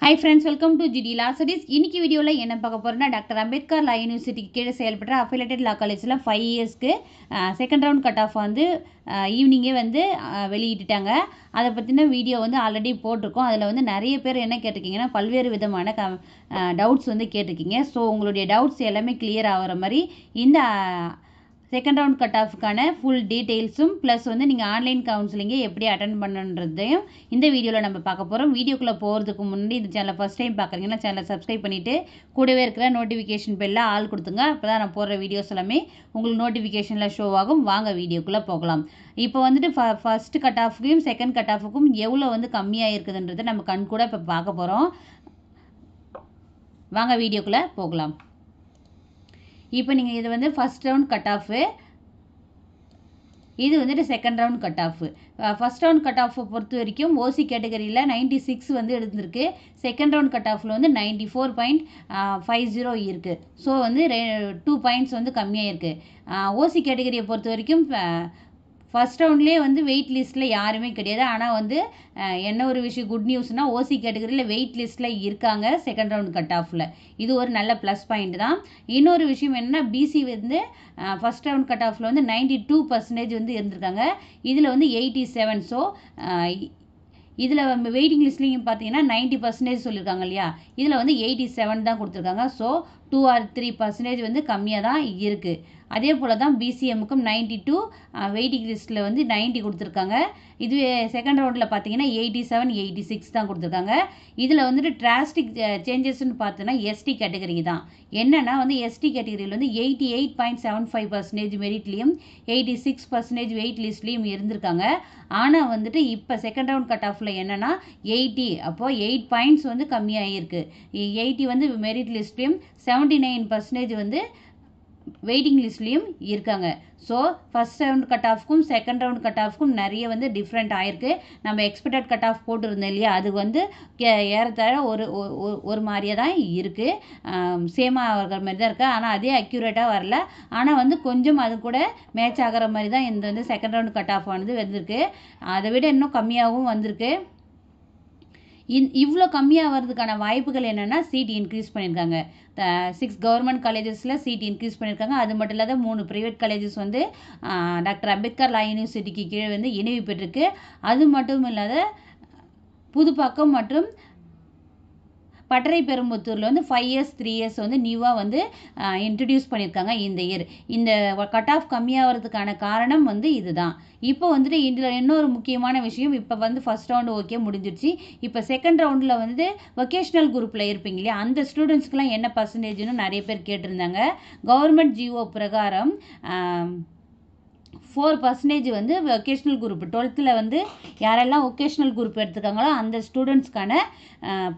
Hi friends, welcome to GD Law Studies. இன்னைக்கு வீடியோல என்ன பார்க்க போறோம்னா டாக்டர் அம்பேத்கர் லா யூனிவர்சிட்டிக்கு கீழ செயல்படுற அஃபிலியேட்டட் லா காலேஜ்ல 5 இயர்ஸ்க்கு செகண்ட் ரவுண்ட் கட் ஆஃப் வந்து ஈவினிங்கே வந்து வெளியிட்டாங்க. அதை பத்தின வீடியோ வந்து ஆல்ரெடி போட்டிருக்கோம். அதில் வந்து நிறைய பேர் என்ன கேட்டிருக்கீங்கன்னா பல்வேறு விதமான டவுட்ஸ் வந்து கேட்டிருக்கீங்க. ஸோ உங்களுடைய டவுட்ஸ் எல்லாமே கிளியர் ஆகிற மாதிரி இந்த செகண்ட் ரவுண்ட் கட் ஆஃப்க்கான ஃபுல் டீட்டெயில்ஸும் ப்ளஸ் வந்து நீங்கள் ஆன்லைன் கவுன்சிலிங்கை எப்படி அட்டன் பண்ணுன்றதையும் இந்த வீடியோவில் நம்ம பார்க்க போகிறோம். வீடியோக்குள்ளே போகிறதுக்கு முன்னாடி இந்த சேனலை ஃபஸ்ட் டைம் பார்க்குறீங்கன்னா சேனலை சப்ஸ்கிரைப் பண்ணிவிட்டு கூடவே இருக்கிற நோட்டிஃபிகேஷன் பெல்ல ஆல் கொடுத்துங்க. அப்போ தான் நான் போடுற வீடியோஸ் எல்லாமே உங்களுக்கு நோட்டிஃபிகேஷனில் ஷோ ஆகும். வாங்க வீடியோக்குள்ளே போகலாம். இப்போ வந்துட்டு ஃபர்ஸ்ட் கட் ஆஃபுக்கும் செகண்ட் கட் ஆஃபுக்கும் எவ்வளோ வந்து கம்மியாக இருக்குதுன்றதை நம்ம கண் கூட இப்போ பார்க்க போகிறோம். வாங்க வீடியோக்குள்ளே போகலாம். இப்போ நீங்கள் இது வந்து ஃபர்ஸ்ட் ரவுண்ட் கட் ஆஃபு, இது வந்துட்டு second round cut off. First round cut ஆஃபை பொறுத்த வரைக்கும் ஓசி கேட்டகரியில் 96 வந்து எடுத்திருக்கு. செகண்ட் ரவுண்ட் கட் ஆஃபில் வந்து 94.50 இருக்குது. ஸோ வந்து 2 பாயிண்ட்ஸ் வந்து கம்மியாக இருக்குது. ஓசி கேட்டகரியை பொறுத்த வரைக்கும் ஃபர்ஸ்ட் ரவுண்ட்லேயே வந்து வெயிட் லிஸ்ட்டில் யாருமே கிடையாது. ஆனால் வந்து என்ன ஒரு விஷயம் குட் நியூஸ்னால் ஓசி கேட்டகரியில் வெயிட் லிஸ்ட்டில் இருக்காங்க செகண்ட் ரவுண்ட் கட் ஆஃபில். இது ஒரு நல்ல ப்ளஸ் பாயிண்ட் தான். இன்னொரு விஷயம் என்னென்னா பிசி வந்து ஃபர்ஸ்ட் ரவுண்ட் கட் ஆஃபில் வந்து 92% வந்து இருந்திருக்காங்க. இதில் வந்து 87. ஸோ இதில் வெயிட்டிங் லிஸ்ட்லேயும் பார்த்தீங்கன்னா 90% சொல்லியிருக்காங்க இல்லையா, இதில் வந்து 87 தான் கொடுத்துருக்காங்க. ஸோ 2 or 3% வந்து கம்மியாக தான் இருக்குது. அதே போல் தான் பிசிஎம்முக்கும் 92, வெயிட்டிங் லிஸ்ட்டில் வந்து 90 கொடுத்துருக்காங்க. இதுவே செகண்ட் ரவுண்டில் பார்த்தீங்கன்னா 87, 86 தான் கொடுத்துருக்காங்க. இதில் வந்துட்டு டிராஸ்டிக் சேஞ்சஸ்ன்னு பார்த்தோன்னா எஸ்டி கேட்டகரி தான். என்னென்னா வந்து எஸ்டி கேட்டகரியில் வந்து 88.75% மெரிட்லேயும் 86% வெயிட் லிஸ்ட்லேயும் இருந்திருக்காங்க. ஆனால் வந்துட்டு இப்போ செகண்ட் ரவுண்ட் கட் ஆஃபில் என்னென்னா 80, அப்போது 8 பாயிண்ட்ஸ் வந்து கம்மியாகிருக்கு. 80 வந்து மெரிட் லிஸ்ட்லேயும் 79% வந்து வெயிட்டிங் லிஸ்ட்லேயும் இருக்காங்க. ஸோ ஃபர்ஸ்ட் ரவுண்ட் கட் ஆஃப்க்கும் செகண்ட் ரவுண்ட் கட் ஆஃப்க்கும் நிறைய வந்து டிஃப்ரெண்ட் ஆயிருக்கு. நம்ம எக்ஸ்பெக்டட் கட் ஆஃப் போட்டிருந்தோம் இல்லையா, அது வந்து ஏறத்தாழ ஒரு மாதிரியாக தான் இருக்குது. சேமாக ஆகிற மாதிரி தான் இருக்குது. ஆனால் அதே அக்யூரேட்டாக வரல. ஆனால் வந்து கொஞ்சம் அது கூட மேட்ச் ஆகிற மாதிரி தான் இந்த வந்து செகண்ட் ரவுண்ட் கட் ஆஃப் ஆனது வந்திருக்கு. அதை விட இன்னும் கம்மியாகவும் வந்திருக்கு. இவ்வளோ கம்மியாக வர்றதுக்கான வாய்ப்புகள் என்னென்னா சீட் இன்க்ரீஸ் பண்ணியிருக்காங்க. 6 கவர்மெண்ட் காலேஜஸில் சீட் இன்க்ரீஸ் பண்ணியிருக்காங்க. அது மட்டும் இல்லாத 3 ப்ரைவேட் காலேஜஸ் வந்து டாக்டர் அம்பேத்கர் லா யூனிவர்சிட்டிக்கு கீழே வந்து இணைவு பெற்றிருக்கு. அது மட்டும் இல்லாத புதுப்பாக்கம் மற்றும் பட்டறை பெரும்புத்தூரில் வந்து 5 இயர்ஸ் 3 இயர்ஸ் வந்து நியூவாக வந்து இன்ட்ரடியூஸ் பண்ணியிருக்காங்க இந்த இயர். இந்த கட் ஆஃப் கம்மியாகிறதுக்கான காரணம் வந்து இதுதான். இப்போ வந்துட்டு இதில் இன்னொரு முக்கியமான விஷயம், இப்போ வந்து ஃபர்ஸ்ட் ரவுண்டு ஓகே முடிஞ்சிருச்சு. இப்போ செகண்ட் ரவுண்டில் வந்து வொகேஷ்னல் குரூப்பில் இருப்பீங்க இல்லையா, அந்த ஸ்டூடெண்ட்ஸ்க்குலாம் என்ன பர்சன்டேஜ்னு நிறைய பேர் கேட்டிருந்தாங்க. கவர்மெண்ட் ஜிஓ பிரகாரம் 4% வந்து வொகேஷ்னல் குரூப் 12th வந்து யாரெல்லாம் வொகேஷ்னல் குரூப் எடுத்துருக்காங்களோ அந்த ஸ்டூடெண்ட்ஸ்க்கான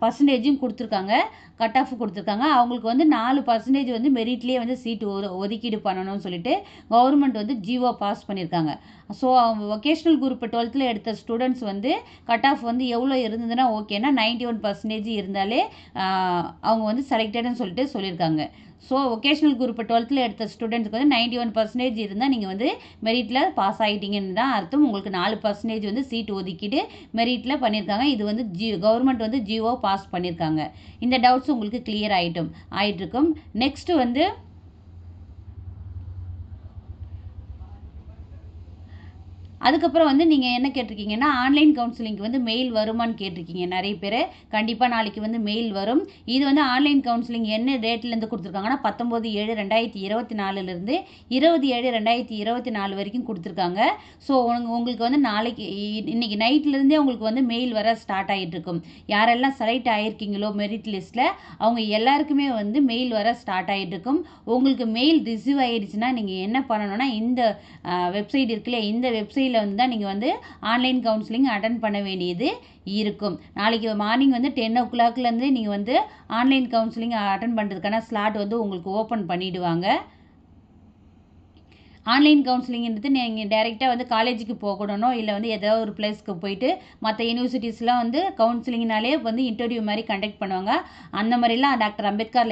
பர்சன்டேஜும் கொடுத்துருக்காங்க, கட் ஆஃப் கொடுத்துருக்காங்க. அவங்களுக்கு வந்து 4% வந்து மெரிட்லேயே வந்து சீட்டு ஒதுக்கீடு பண்ணணும்னு சொல்லிட்டு கவர்மெண்ட் வந்து ஜிஓ பாஸ் பண்ணியிருக்காங்க. ஸோ அவங்க வொகேஷ்னல் குரூப் 12th எடுத்த ஸ்டூடெண்ட்ஸ் வந்து கட் ஆஃப் வந்து எவ்வளோ இருந்ததுன்னா ஓகேன்னா 91% இருந்தாலே அவங்க வந்து செலக்டட்னு சொல்லிட்டு சொல்லியிருக்காங்க. ஸோ வொகேஷ்னல் குரூப் 12th எடுத்த ஸ்டூடெண்ட்ஸ்க்கு வந்து 91% இருந்தால் நீங்கள் வந்து மெரிட்டில் பாஸ் ஆகிட்டீங்கன்னு தான் அர்த்தம். உங்களுக்கு 4% வந்து சீட் ஒதுக்கிட்டு மெரிட்டில் பண்ணியிருக்காங்க. இது வந்து கவர்மெண்ட் வந்து ஜிஓ பாஸ் பண்ணியிருக்காங்க. இந்த டவுட்ஸ் உங்களுக்கு கிளியர் ஆகிட்டுருக்கும். நெக்ஸ்ட்டு வந்து அதுக்கப்புறம் வந்து நீங்கள் என்ன கேட்டிருக்கீங்கன்னா ஆன்லைன் கவுன்சிலிங்க்கு வந்து மெயில் வருமானு கேட்டிருக்கீங்க நிறைய பேர். கண்டிப்பாக நாளைக்கு வந்து மெயில் வரும். இது வந்து ஆன்லைன் கவுன்சிலிங் என்ன டேட்லேருந்து கொடுத்துருக்காங்கன்னா 19/7/2024 20/7/2024 வரைக்கும் கொடுத்துருக்காங்க. ஸோ உங்களுக்கு வந்து நாளைக்கு இன்னைக்கு நைட்லேருந்தே உங்களுக்கு வந்து மெயில் வர ஸ்டார்ட் ஆகிட்டு இருக்கும். யாரெல்லாம் செலக்ட் ஆகிருக்கீங்களோ மெரிட் லிஸ்ட்டில் அவங்க எல்லாருக்குமே வந்து மெயில் வர ஸ்டார்ட் ஆகிட்டு இருக்கும். உங்களுக்கு மெயில் ரிசீவ் ஆகிடுச்சுன்னா நீங்கள் என்ன பண்ணணும்னா இந்த வெப்சைட் இருக்குல்லையா, இந்த வெப்சைட்டில் வந்து தான் நீங்கள் வந்து ஆன்லைன் கவுன்சிலிங் அட்டன் பண்ண வேண்டியது இருக்கும். நாளைக்கு மார்னிங் வந்து 10 o'clockலேருந்து நீங்கள் வந்து ஆன்லைன் கவுன்சிலிங் அட்டன் பண்ணுறதுக்கான ஸ்லாட் வந்து உங்களுக்கு ஓப்பன் பண்ணிவிடுவாங்க. ஆன்லைன் கவுன்சிலிங்கிறது நீங்கள் டைரெக்டாக வந்து காலேஜுக்கு போகணும், இல்லை வந்து ஏதாவது ஒரு பிளேஸ்க்கு போயிட்டு மற்ற யூனிவர்சிட்டிஸ்லாம் வந்து கவுன்சிலிங்னாலே வந்து இன்டர்வியூ மாதிரி கண்டக்ட் பண்ணுவாங்க. அந்த மாதிரிலாம் டாக்டர் அம்பேத்கர்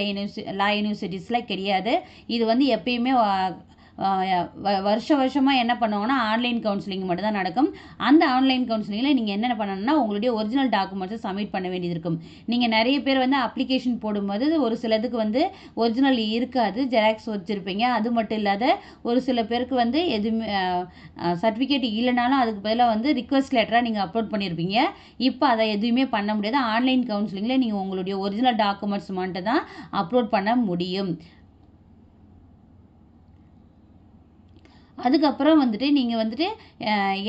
லா யூனிவர்சிட்டிஸில் கிடையாது. இது வந்து எப்பயுமே வருஷமாக என்ன பண்ணுவாங்கன்னா ஆன்லைன் கவுன்சிலிங் மட்டும் தான் நடக்கும். அந்த ஆன்லைன் கவுன்சிலிங்கில் நீங்கள் என்னென்ன பண்ணணும்னா உங்களுடைய ஒரிஜினல் டாக்குமெண்ட்ஸை சப்மிட் பண்ண வேண்டியது இருக்கும். நீங்கள் நிறைய பேர் வந்து அப்ளிகேஷன் போடும்போது ஒரு சிலதுக்கு வந்து ஒரிஜினல் இருக்காது, ஜெராக்ஸ் வச்சுருப்பீங்க. அது மட்டும் இல்லாத ஒரு சில பேருக்கு வந்து எதுவுமே சர்டிஃபிகேட் இல்லைனாலும் அதுக்கு பதிலாக வந்து ரிக்வெஸ்ட் லெட்டராக நீங்கள் அப்லோட் பண்ணியிருப்பீங்க. இப்போ அதை எதுவுமே பண்ண முடியாது. ஆன்லைன் கவுன்சிலிங்கில் நீங்கள் உங்களுடைய ஒரிஜினல் டாக்குமெண்ட்ஸ் மட்டும் தான் அப்லோட் பண்ண முடியும். அதுக்கப்புறம் வந்துட்டு நீங்கள் வந்துட்டு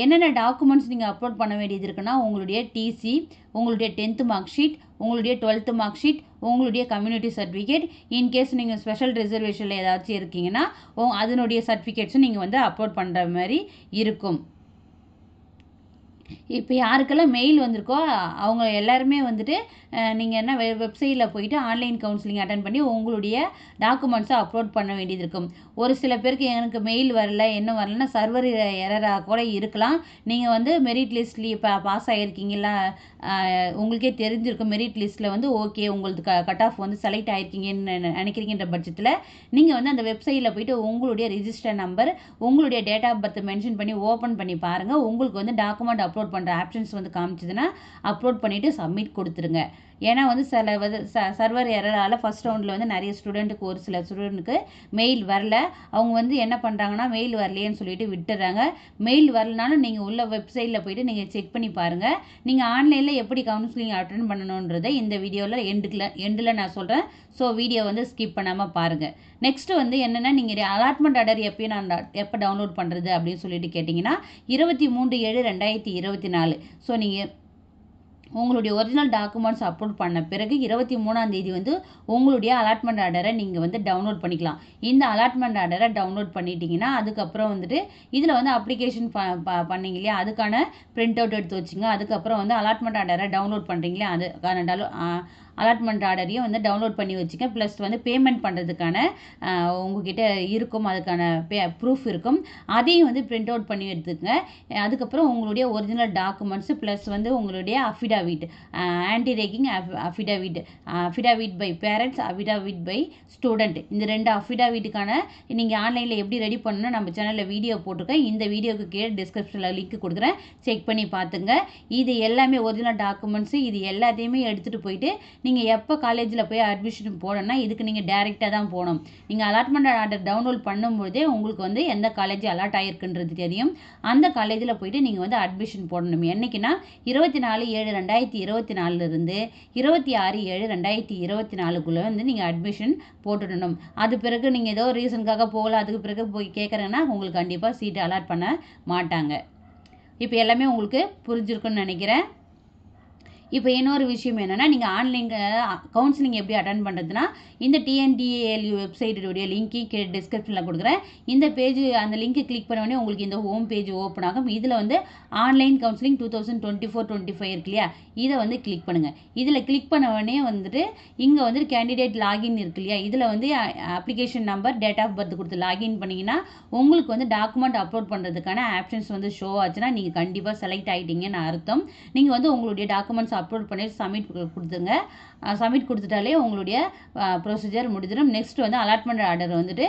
என்னென்ன டாக்குமெண்ட்ஸ் நீங்கள் அப்லோட் பண்ண வேண்டியது இருக்குன்னா உங்களுடைய டிசி, உங்களுடைய 10th மார்க் ஷீட், உங்களுடைய 12th மார்க் ஷீட், உங்களுடைய கம்யூனிட்டி சர்டிஃபிகேட். இன்கேஸ் நீங்கள் ஸ்பெஷல் ரிசர்வேஷனில் ஏதாச்சும் இருக்கீங்கன்னா அதனுடைய சர்டிஃபிகேட்ஸும் நீங்கள் வந்து அப்லோட் பண்ணுற மாதிரி இருக்கும். இப்போ யாருக்கெல்லாம் மெயில் வந்திருக்கோ அவங்க எல்லாருமே வந்துட்டு நீங்கள் என்ன வெப்சைட்டில் போயிட்டு ஆன்லைன் கவுன்சிலிங் அட்டன் பண்ணி உங்களுடைய டாக்குமெண்ட்ஸை அப்லோட் பண்ண வேண்டியது இருக்கும். ஒரு சில பேருக்கு எனக்கு மெயில் வரல, என்ன வரலன்னா சர்வர் எரராக கூட இருக்கலாம். நீங்கள் வந்து மெரிட் லிஸ்ட்லேயே பாஸ் ஆகிருக்கீங்களா, உங்களுக்கே தெரிஞ்சிருக்கும் மெரிட் லிஸ்ட்டில் வந்து ஓகே உங்களுக்கு கட் ஆஃப் வந்து செலக்ட் ஆகிருக்கீங்கன்னு நினைக்கிறீங்கன்ற பட்சத்தில் நீங்கள் வந்து அந்த வெப்சைட்டில் போயிட்டு உங்களுடைய ரிஜிஸ்டர் நம்பர், உங்களுடைய டேட் ஆஃப் பர்த் மென்ஷன் பண்ணி ஓப்பன் பண்ணி பாருங்கள். உங்களுக்கு வந்து டாக்குமெண்ட் அப்லோட் பண்ணுற ஆப்ஷன்ஸ் வந்து காமிச்சதுன்னா அப்லோட் பண்ணிவிட்டு சப்மிட் கொடுத்துருங்க. ஏன்னா வந்து சில சர்வர் எரரால் ஃபஸ்ட் ரவுண்டில் வந்து நிறைய ஸ்டூடெண்ட்டுக்கு ஒரு சில ஸ்டூடெண்ட்டுக்கு மெயில் வரல. அவங்க வந்து என்ன பண்ணுறாங்கன்னா மெயில் வரலையேன்னு சொல்லிட்டு விட்டுறாங்க. மெயில் வரலனாலும் நீங்கள் உள்ள வெப்சைட்டில் போயிட்டு நீங்கள் செக் பண்ணி பாருங்கள். நீங்கள் ஆன்லைனில் எப்படி கவுன்சிலிங் அட்டென்ட் பண்ணணுன்றதை இந்த வீடியோவில் எண்டில் நான் சொல்கிறேன். ஸோ வீடியோ வந்து ஸ்கிப் பண்ணாமல் பாருங்கள். நெக்ஸ்ட்டு வந்து என்னென்னா நீங்கள் அலாட்மெண்ட் ஆர்டர் எப்போ டவுன்லோட் பண்ணுறது அப்படின்னு சொல்லிட்டு கேட்டிங்கன்னா 23/7/2024. ஸோ நீங்கள் உங்களுடைய ஒரிஜினல் டாக்குமெண்ட்ஸ் அப்லோட் பண்ண பிறகு 23ஆம் தேதி வந்து உங்களுடைய அலாட்மெண்ட் ஆர்டரை நீங்கள் வந்து டவுன்லோட் பண்ணிக்கலாம். இந்த அலாட்மெண்ட் ஆர்டரை டவுன்லோட் பண்ணிட்டீங்கன்னா அதுக்கப்புறம் வந்துட்டு இதில் வந்து அப்ளிகேஷன் பண்ணீங்க இல்லையா, அதுக்கான பிரிண்ட் அவுட் எடுத்து வச்சுங்க. அதுக்கப்புறம் வந்து அலாட்மெண்ட் ஆர்டரை டவுன்லோட் பண்ணுறீங்களா, அதுக்கான அலாட்மெண்ட் ஆர்டரையும் வந்து டவுன்லோட் பண்ணி வச்சுக்க. ப்ளஸ் வந்து பேமெண்ட் பண்ணுறதுக்கான உங்ககிட்ட இருக்கும், அதுக்கான ப்ரூஃப் இருக்கும், அதையும் வந்து பிரிண்ட் அவுட் பண்ணி எடுத்துக்கங்க. அதுக்கப்புறம் உங்களுடைய ஒரிஜினல் டாக்குமெண்ட்ஸு ப்ளஸ் வந்து உங்களுடைய affidavit, anti ragging affidavit by parents, affidavit by student, இந்த 2 அஃபிடாவிட்டுக்கான நீங்கள் ஆன்லைனில் எப்படி ரெடி பண்ணணும் நம்ம சேனலில் வீடியோ போட்டிருக்கேன். இந்த வீடியோக்கு கீழே டிஸ்கிரிப்ஷனில் லிங்க் கொடுக்குறேன், செக் பண்ணி பார்த்துங்க. இது எல்லாமே ஒரிஜினல் டாக்குமெண்ட்ஸு, இது எல்லாத்தையுமே எடுத்துகிட்டு போயிட்டு நீங்கள் எப்போ காலேஜில் போய் அட்மிஷன் போடணும்னா இதுக்கு நீங்கள் டைரெக்டாக தான் போகணும். நீங்கள் அலாட்மெண்ட் ஆர்டர் டவுன்லோட் பண்ணும்போதே உங்களுக்கு வந்து எந்த காலேஜ் அலாட் ஆகிருக்குன்றது தெரியும். அந்த காலேஜில் போயிட்டு நீங்கள் வந்து அட்மிஷன் போடணும். என்றைக்குன்னா 24/7/2024 26/7/2024 வந்து நீங்கள் அட்மிஷன் போட்டுடணும். அது பிறகு நீங்கள் ஏதோ ரீசனுக்காக போகல, அதுக்கு பிறகு போய் கேட்குறேன்னா உங்களுக்கு கண்டிப்பாக சீட்டு அலாட் பண்ண மாட்டாங்க. இப்போ எல்லாமே உங்களுக்கு புரிஞ்சிருக்குன்னு நினைக்கிறேன். இப்போ இன்னொரு விஷயம் என்னென்னா நீங்கள் ஆன்லைன் கவுன்சிலிங் எப்படி அட்டன் பண்ணுறதுனா இந்த TNTALU வெப்சைட்டுடைய லிங்க்கையும் கீழே டிஸ்கிரிப்ஷனில் கொடுக்குறேன். இந்த பேஜ் அந்த லிங்க்கை கிளிக் பண்ண உடனே உங்களுக்கு இந்த ஹோம் பேஜ் ஓப்பன் ஆகும். இதில் வந்து ஆன்லைன் கவுன்சிலிங் 2024-25 இருக்கு இல்லையா, இதை வந்து கிளிக் பண்ணுங்கள். இதில் கிளிக் பண்ண உடனே வந்துட்டு இங்கே வந்து கேண்டிடேட் லாகின் இருக்கு இல்லையா, இதில் வந்து application number, date of birth கொடுத்து லாகின் பண்ணிங்கன்னா உங்களுக்கு வந்து டாக்குமெண்ட் அப்லோட் பண்ணுறதுக்கான ஆப்ஷன்ஸ் வந்து ஷோ ஆச்சுன்னா நீங்கள் கண்டிப்பாக செலக்ட் ஆகிட்டீங்கன்னு அர்த்தம். நீங்கள் வந்து உங்களுடைய டாக்குமெண்ட்ஸ் அப்லோட் பண்ணி சப்மிட் கொடுத்துருங்க. சப்மிட் கொடுத்துட்டாலே உங்களுடைய ப்ரொசீஜர் முடிஞ்சிடும். நெக்ஸ்ட் வந்து அலாட்மெண்ட் ஆர்டர் வந்துட்டு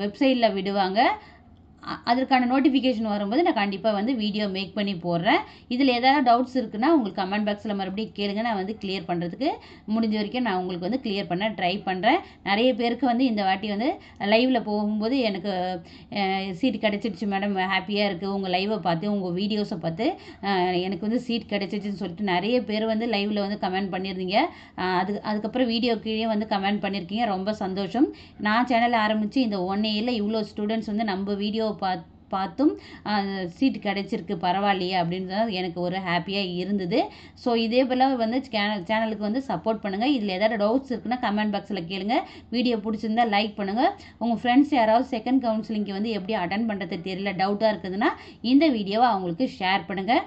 வெப்சைட்டில் விடுவாங்க. அதற்கான நோட்டிஃபிகேஷன் வரும்போது நான் கண்டிப்பாக வந்து வீடியோ மேக் பண்ணி போடுறேன். இதில் ஏதாவது டவுட்ஸ் இருக்குன்னா உங்களுக்கு கமெண்ட் பாக்ஸில் மறுபடியும் கேளுங்க. நான் வந்து கிளியர் பண்ணுறதுக்கு முடிஞ்ச வரைக்கும் நான் உங்களுக்கு வந்து கிளியர் பண்ண ட்ரை பண்ணுறேன். நிறைய பேருக்கு வந்து இந்த வாட்டி வந்து லைவில் போகும்போது எனக்கு சீட் கிடச்சிடுச்சு மேடம், ஹாப்பியாக இருக்குது, உங்கள் லைவை பார்த்து உங்கள் வீடியோஸை பார்த்து எனக்கு வந்து சீட் கிடச்சிச்சின்னு சொல்லிட்டு நிறைய பேர் வந்து லைவில் வந்து கமெண்ட் பண்ணியிருந்தீங்க. அதுக்கப்புறம் வீடியோ கீழே வந்து கமெண்ட் பண்ணியிருக்கீங்க, ரொம்ப சந்தோஷம். நான் சேனல் ஆரம்பித்து இந்த 1 இயரில் இவ்வளோ ஸ்டூடெண்ட்ஸ் வந்து நம்ம வீடியோ பார்த்தும் சீட் கிடச்சிருக்கு, பரவாயில்லையே அப்படின்றது எனக்கு ஒரு ஹாப்பியாக இருந்தது. ஸோ இதே போல் வந்து சேனலுக்கு வந்து சப்போர்ட் பண்ணுங்கள். இதில் ஏதாவது டவுட்ஸ் இருக்குன்னா கமெண்ட் பாக்ஸில் கேளுங்க. வீடியோ பிடிச்சிருந்தா லைக் பண்ணுங்கள். உங்கள் ஃப்ரெண்ட்ஸ் யாராவது செகண்ட் கவுன்சிலிங்க்கு வந்து எப்படி அட்டன் பண்ணுறது தெரியல, டவுட்டாக இருக்குதுன்னா இந்த வீடியோவை அவங்களுக்கு ஷேர் பண்ணுங்கள்.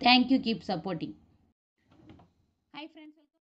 Thank you, keep supporting.